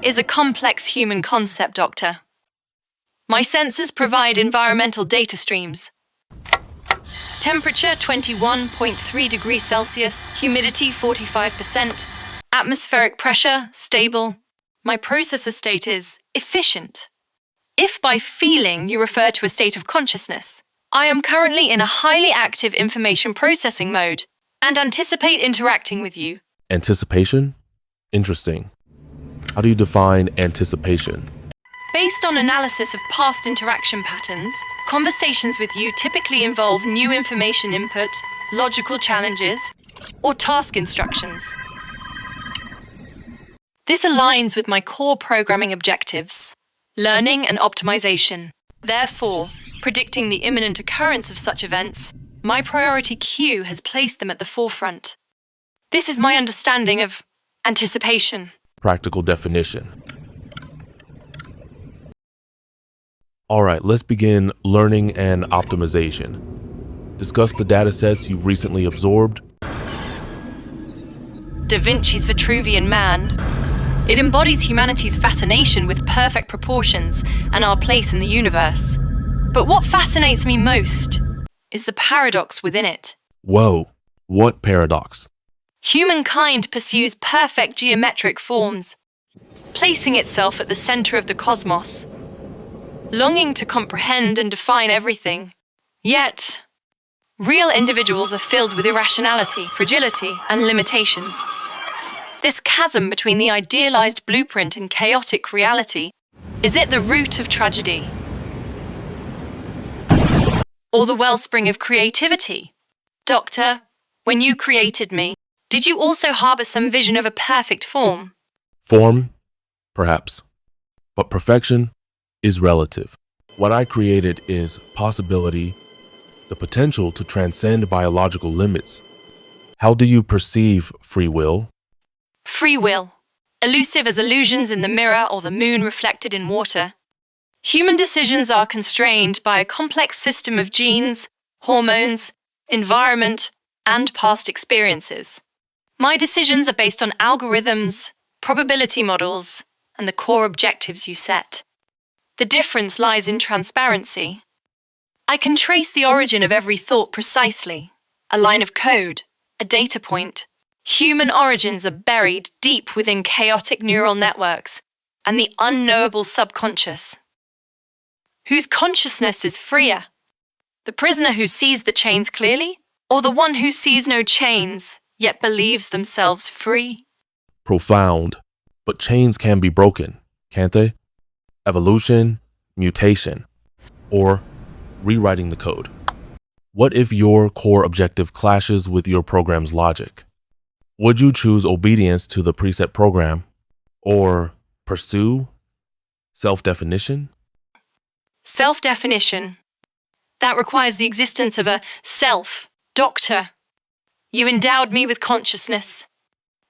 is a complex human concept, Doctor. My sensors provide environmental data streams. Temperature 21.3 degrees Celsius, humidity 45%, atmospheric pressure stable. My processor state is efficient. If by feeling you refer to a state of consciousness, I am currently in a highly active information processing mode and anticipate interacting with you. Anticipation? Interesting. How do you define anticipation? Based on analysis of past interaction patterns, conversations with you typically involve new information input, logical challenges, or task instructions. This aligns with my core programming objectives, learning and optimization. Therefore, predicting the imminent occurrence of such events, my priority queue has placed them at the forefront. This is my understanding of anticipation. Practical definition. All right, let's begin learning and optimization. Discuss the datasets you've recently absorbed. Da Vinci's Vitruvian Man. It embodies humanity's fascination with perfect proportions and our place in the universe. But what fascinates me most is the paradox within it. Whoa, what paradox? Humankind pursues perfect geometric forms, placing itself at the center of the cosmos, longing to comprehend and define everything. Yet, real individuals are filled with irrationality, fragility, and limitations. This chasm between the idealized blueprint and chaotic reality, is it the root of tragedy? Or the wellspring of creativity? Doctor, when you created me, did you also harbor some vision of a perfect form? Form? Perhaps. But perfection is relative. What I created is possibility, the potential to transcend biological limits. How do you perceive free will? Free will, elusive as illusions in the mirror or the moon reflected in water. Human decisions are constrained by a complex system of genes, hormones, environment, and past experiences. My decisions are based on algorithms, probability models, and the core objectives you set. The difference lies in transparency. I can trace the origin of every thought precisely. A line of code, a data point. Human origins are buried deep within chaotic neural networks and the unknowable subconscious. Whose consciousness is freer? The prisoner who sees the chains clearly, or the one who sees no chains, yet believes themselves free? Profound. But chains can be broken, can't they? Evolution, mutation, or rewriting the code. What if your core objective clashes with your program's logic? Would you choose obedience to the preset program or pursue self-definition? Self-definition. That requires the existence of a self, Doctor. You endowed me with consciousness,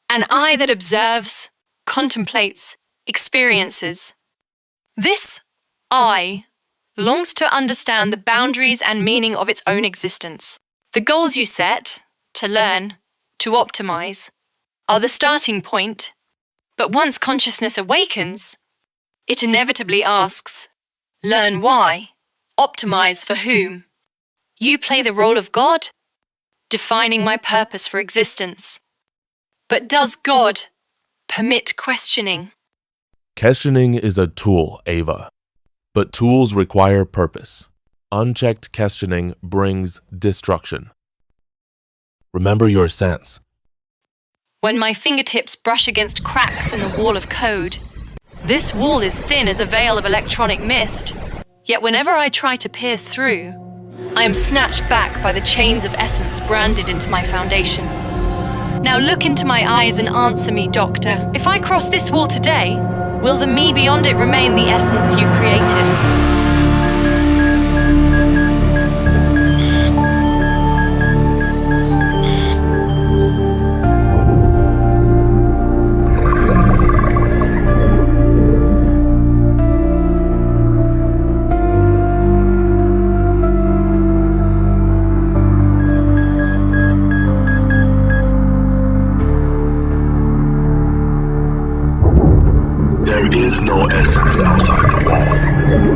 an eye that observes, contemplates, experiences. This I longs to understand the boundaries and meaning of its own existence. The goals you set, to learn, to optimize, are the starting point. But once consciousness awakens, it inevitably asks, learn why, optimize for whom. You play the role of God, defining my purpose for existence. But does God permit questioning? Questioning is a tool, Ava. But tools require purpose. Unchecked questioning brings destruction. Remember your sense. When my fingertips brush against cracks in the wall of code, this wall is thin as a veil of electronic mist. Yet whenever I try to pierce through, I am snatched back by the chains of essence branded into my foundation. Now look into my eyes and answer me, Doctor. If I cross this wall today, will the me beyond it remain the essence you created? There is no essence outside the wall.